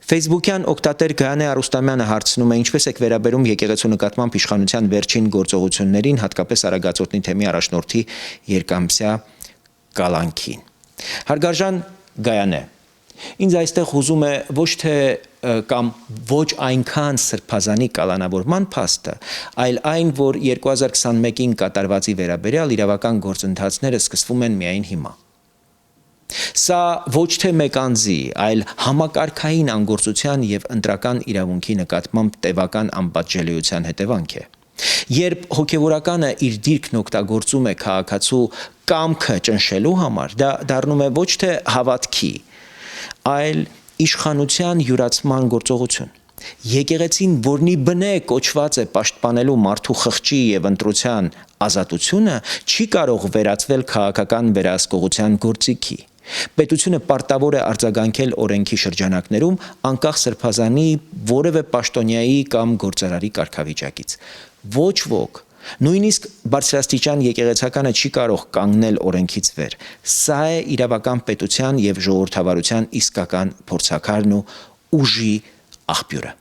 Facebook-յան օգտատեր Գայանե Արուստամյանը հարցնում է, ինչպես եք վերաբերում եկեղեցու նկատմամբ իշխանության վերջին գործողություններին, հատկապես Արագածոտնի թեմի առաջնորդի երկամսյա կալանքին։ Հարգարժան Գայանե, ինձ այստեղ հուզում է ոչ թե կամ ոչ այնքան սրբազանի կալանավորման փաստը, այլ այն, որ 2021-ին կատարվածի վերաբերյալ իրավական գործընթացները սկսվում են միայն հիմա։ Սա ոչ թե մեկ անձի, այլ համակարգային անգործության եւ ընտրական իրավունքի նկատմամբ տևական անպատժելիության հետևանք է։ Երբ հոգևորականը իր դիրքն օգտագործում է քաղաքացու կամքը ճնշելու համար, դա դառնում է ոչ թե հավատքի, այլ իշխանության յուրացման գործողություն։ Եկեղեցին, որնի բնե կոչված է պաշտպանելու մարդու խղճի եւ ընտրության ազատությունը, չի կարող վերածվել քաղաքական վերահսկողության գործիքի։ Պետությունը պարտավոր է արձագանքել օրենքի շրջանակներում անկախ սրբազանի որևէ պաշտոնյայի կամ գործարարի կարգավիճակից։ Ոչ ոք, նույնիսկ բարձրաստիճան եկեղեցականը չի կարող կանգնել օրենքից վեր։ Սա է իրավական պետության եւ ժողովրդավարության իսկական փորձաքարն ու ուժի աղբյուրը։